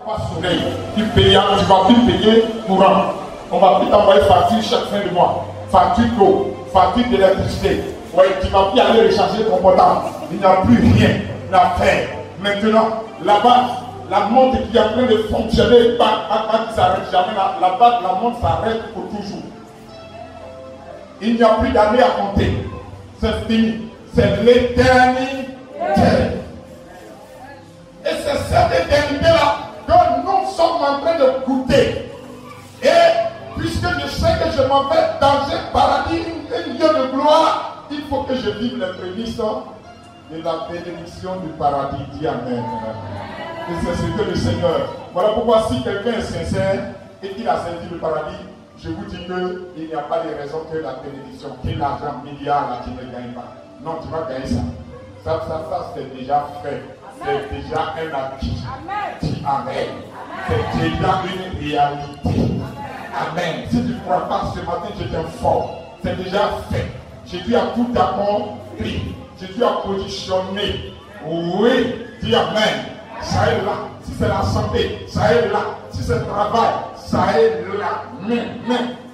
pas soleil. Tu vas plus payer courant. On va plus t'envoyer facture chaque fin de mois. Facture d'eau, facture d'électricité. Ouais, tu vas plus aller recharger ton portable. Il n'y a plus rien à faire. Maintenant, là-bas, la montre qui est en train de fonctionner, pas qui s'arrête jamais. Là-bas, la montre s'arrête pour toujours. Il n'y a plus d'années à compter. C'est fini. C'est l'éternité. Et c'est cette éternité-là que nous sommes en train de goûter. Et puisque je sais que je m'en vais dans un paradis, un lieu de gloire, il faut que je vive les prémices de la bénédiction du paradis. Dis Amen. Et c'est ce que le Seigneur. Voilà pourquoi si quelqu'un est sincère et qu'il a senti le paradis, je vous dis qu'il n'y a pas de raison que la bénédiction, que l'argent milliard là, tu ne gagnes pas. Non, tu vas gagner ça. Ça c'est déjà fait. C'est déjà un acquis. Dis Amen. C'est déjà une réalité. Amen. Si tu ne crois pas ce matin, je t'informe. C'est déjà fait. Jésus a tout accompli. Jésus a positionné. Oui, dis Amen. Ça est là. Si c'est la santé, ça est là. Si c'est le travail, ça est là. Mais,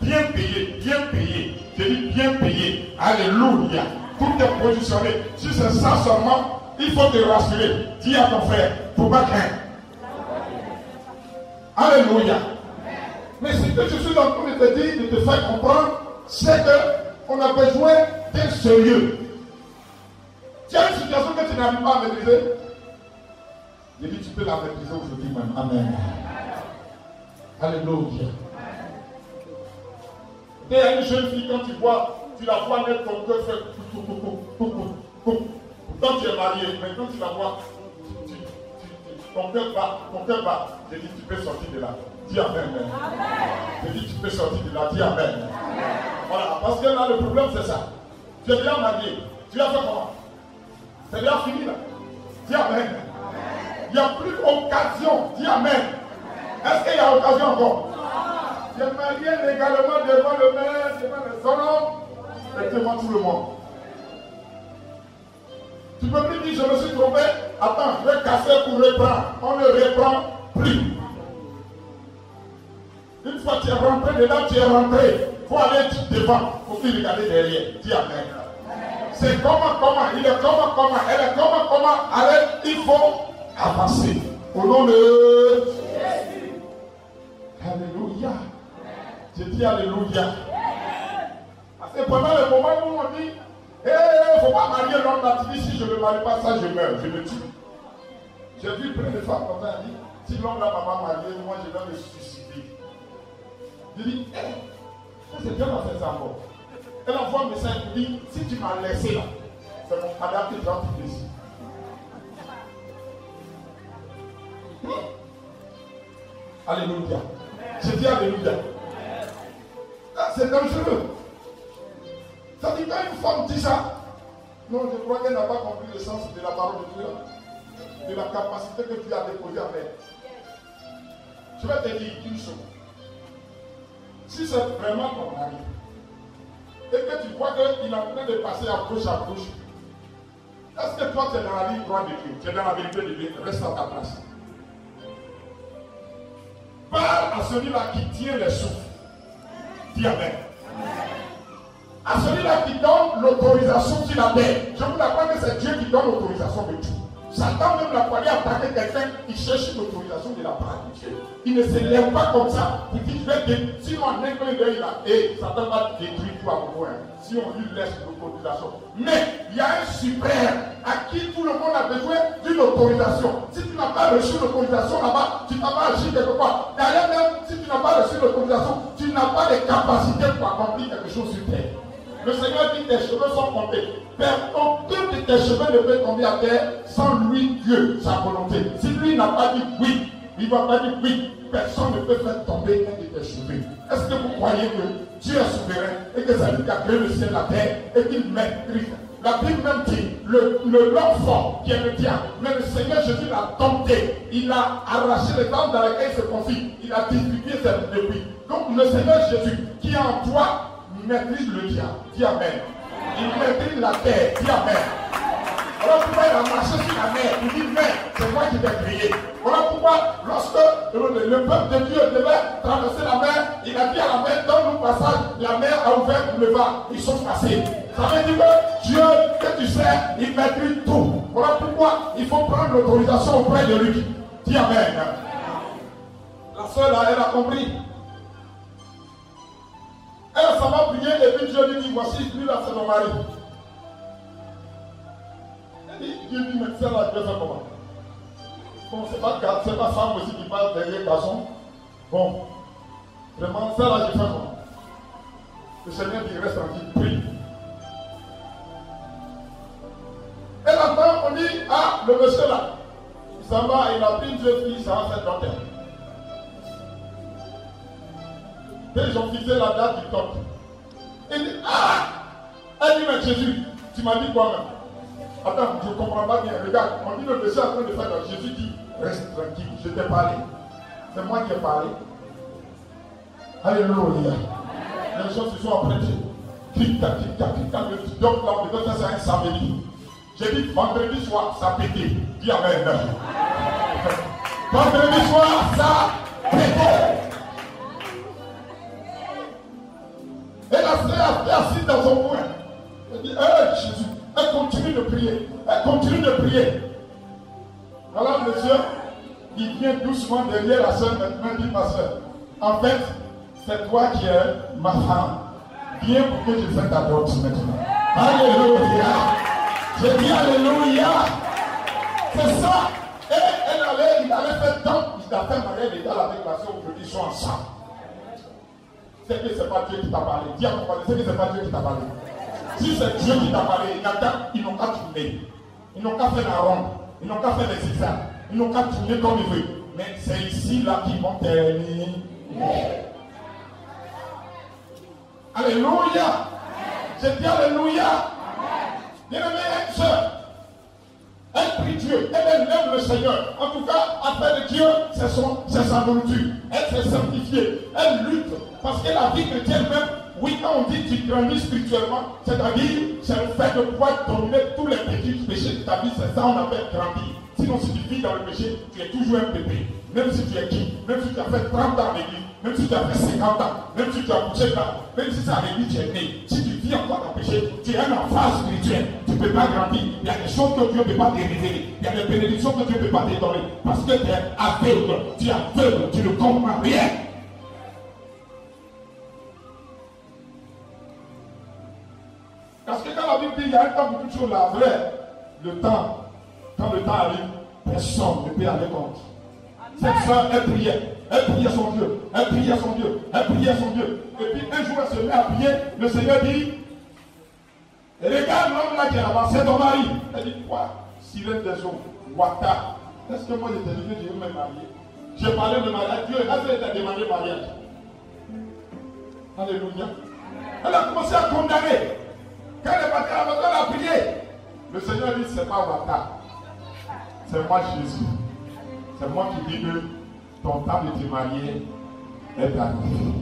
bien payé, bien payé. Je dis bien payé. Alléluia. Tout est positionné. Si c'est ça seulement, il faut te rassurer. Dis à ton frère, il ne faut pas craindre. Alléluia. Mais ce que je suis en train de te dire, de te faire comprendre, c'est qu'on a besoin d'un sérieux. Tu as une situation que tu n'arrives pas à maîtriser. Je dis, tu peux la maîtriser aujourd'hui même. Amen. Alléluia. Tu es une jeune fille, quand tu la vois naître, ton cœur fait Quand tu es marié, maintenant tu la vois, ton cœur bat. Je dis, tu peux sortir de là. Dis Amen. Je dis, tu peux sortir de là. Dis Amen. Voilà, parce que là, le problème, c'est ça. Tu es déjà marié. Tu as fait comment? C'est déjà fini là. Dis Amen. Il n'y a plus d'occasion. Dis Amen. Est-ce qu'il y a occasion encore? Tu es marié légalement devant le maire, devant les hommes, et devant tout le monde. Tu ne peux plus dire, je me suis trompé. Attends, je vais casser pour reprendre. On ne reprend plus. Une fois que tu es rentré dedans, tu es rentré. Il faut aller devant. Il faut plus regarder derrière. Dis Amen. C'est comment, il est comment, elle est comment. Allez, il faut avancer. Au nom de Jésus. Alléluia. Je dis Alléluia. Parce que pendant le moment où on dit, il ne faut pas marier l'homme là, tu dis, si je ne me marie pas, ça je meurs, je me tue. J'ai vu plein de femmes comme ça, dit, si l'homme là m'a pas marié, moi je vais me suicider. Je dis, ça c'est Dieu m'a fait ça encore. Elle envoie un message pour dire, si tu m'as laissé là, c'est mon cadavre qui va te ici. Alléluia. Je dis Alléluia. C'est dangereux. Ça dit quand une femme dit ça, non, je crois qu'elle n'a pas compris le sens de la parole de Dieu, de la capacité que tu as déposée avec elle. Je vais te dire une chose. Si c'est vraiment ton mari, et que tu vois qu'il est en train de passer à gauche, est-ce que toi tu es dans la ligne droite de Dieu, tu es dans la vérité de Dieu, reste à ta place. Parle à celui-là qui tient les souffles. Dis Amen. À celui-là qui donne l'autorisation qu'il a fait. Je vous apprends que c'est Dieu qui donne l'autorisation de tout. Satan même l'a fallu attaquer quelqu'un qui cherche l'autorisation de la part de Dieu. Il ne se lève pas comme ça pour dire je vais détruire. Sinon en un clin d'œil là, et Satan va détruire tout à propos. Si on lui laisse l'autorisation. Mais il y a un suprême à qui tout le monde a besoin d'une autorisation. Si tu n'as pas reçu l'autorisation là-bas, tu n'as pas agi quelque part. D'ailleurs même, si tu n'as pas reçu l'autorisation, tu n'as pas de capacité pour accomplir quelque chose sur terre. Le Seigneur dit tes cheveux sont comptés. Aucun de tes cheveux ne peut tomber à terre sans lui, Dieu, sa volonté. Si lui n'a pas dit oui, il ne va pas dire oui. Personne ne peut faire tomber un de tes cheveux. Est-ce que vous croyez que Dieu est souverain et que c'est lui qui a créé le ciel et la terre et qu'il maîtrise? La Bible même dit, l'enfant qui est le diable, mais le Seigneur Jésus l'a dompté. Il a arraché les dents dans lesquelles il se confie. Il a distribué ses débris. Donc le Seigneur Jésus qui est en toi, maîtrise le diable. Dis Amen. Il maîtrise la terre. Dis Amen. Voilà pourquoi il a marché sur la mer. Il dit, mais c'est moi qui t'ai créé. Voilà pourquoi lorsque le peuple de Dieu devait traverser la mer. Il a dit à la mer, donne-nous passage. La mer a ouvert le vent. Ils sont passés. Ça veut dire que Dieu, que tu sais, il maîtrise tout. Voilà pourquoi il faut prendre l'autorisation auprès de lui. Dis Amen. La soeur là, elle a compris. Elle s'en va prier et puis Dieu lui dit, voici, lui là, c'est mon mari. Elle dit, Dieu dit, mais celle là, Dieu fait comment? Bon, c'est pas femme aussi qui parle derrière garçon. Bon, vraiment, ça là, j'ai fait comment? Le Seigneur dit, reste tranquille, prie. Elle attend, on dit, ah, le monsieur là, il s'en va, il a pris une jeune fille, ça va faire dentaire. Et ils ont fixé la date du top. Il dit, ah! Elle dit, mais Jésus, tu m'as dit quoi même? Attends, je ne comprends pas bien. Regarde, on dit le monsieur est en train de faire. Jésus dit, reste tranquille, je t'ai parlé. C'est moi qui ai parlé. Alléluia. Les choses se sont apprêtées. Clic-tac, clic-tac, clic-tac. Donc là, on devait faire ça un samedi. J'ai dit, vendredi soir, ça a pété. Dis Amen. Vendredi soir, ça a pété. Et la sœur est assise dans son coin. Elle dit, Jésus, elle continue de prier. Elle continue de prier. Alors monsieur, il vient doucement derrière la sœur, maintenant dit, ma sœur, en fait, c'est toi qui es ma femme. Viens pour que je fasse ta dot maintenant. Alléluia. J'ai dit Alléluia. C'est ça. Et il allait faire tant, il a fait mariage légal avec la sœur, aujourd'hui ils sont ensemble. C'est que ce n'est pas Dieu qui t'a parlé. Dis à ton parler, c'est que ce n'est pas Dieu qui t'a parlé. Si c'est Dieu qui t'a parlé, ils n'ont qu'à tourner. Ils n'ont qu'à faire la ronde. Ils n'ont qu'à faire les zigzags. Ils n'ont qu'à tourner comme ils veulent. Mais c'est ici là qu'ils vont terminer. Alléluia. J'ai dit Alléluia. Bien-aimé, sœur. Elle prie Dieu, elle aime le Seigneur. En tout cas, afin de Dieu, c'est sa nourriture. Elle s'est sanctifiée. Elle lutte. Parce que la vie chrétienne même, oui, quand on dit que tu grandis spirituellement, c'est-à-dire, c'est le fait de pouvoir dominer tous les petits péchés de ta vie, c'est ça qu'on appelle grandir. Sinon, si tu vis dans le péché, tu es toujours un bébé. Même si tu es qui, même si tu as fait 30 ans à l'église, même si tu as fait 50 ans, même si tu as bougé là, même si c'est à l'église tu es né, si tu vis encore dans le péché, tu es un enfant spirituel, tu ne peux pas grandir. Il y a des choses que Dieu ne peut pas te révéler, il y a des bénédictions que Dieu ne peut pas te donner, parce que tu es aveugle, tu ne comprends rien. Parce que quand la Bible dit qu'il y a un temps pour toutes choses, la vraie, le temps, quand le temps arrive, personne ne peut aller contre. Cette soeur, elle priait son Dieu, elle priait son Dieu, elle priait son Dieu. Et puis un jour, elle se met à prier, le Seigneur dit, regarde l'homme là qui est là-bas, c'est ton mari. Elle dit, quoi? Sirène des eaux, Wata. Est-ce que moi j'étais dit que je veux me marier? J'ai parlé de mariage, Dieu, elle t'a demandé mariage. Alléluia. Elle a commencé à condamner. Quand elle est partie à la maison, elle a prié. Le Seigneur dit, c'est pas Wata. C'est moi Jésus. C'est moi qui dis que ton temps de te marier est arrivé.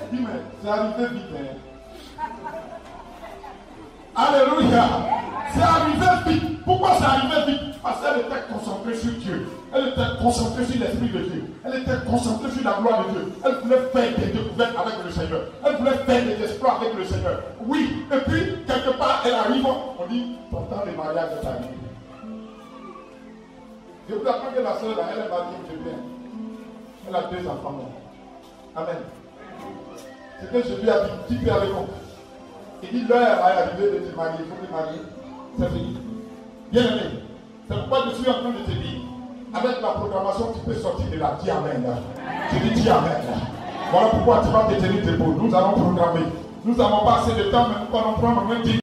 Elle dit, mais c'est arrivé vite. Hein? Alléluia. C'est arrivé vite. Pourquoi c'est arrivé vite? Parce qu'elle était concentrée sur Dieu. Elle était concentrée sur l'Esprit de Dieu. Elle était concentrée sur la gloire de Dieu. Elle voulait faire des découvertes avec le Seigneur. Elle voulait faire des exploits avec le Seigneur. Oui, et puis, quelque part, elle arrive. On dit, ton temps de mariage est arrivé. Je vous apprends que la soeur, là, elle est mariée, je viens. Elle a 2 enfants. Amen. C'est que je lui ai dit, qui peut aller contre. Il dit, l'heure est arrivée de te marier, il faut te marier. C'est fini. Bien aimé. C'est pourquoi je suis en train de te dire, avec la programmation, tu peux sortir de la dis Amen. Je dis dis Amen. Voilà pourquoi tu vas te tenir debout. Nous allons programmer. Nous n'avons pas assez de temps, mais nous allons prendre un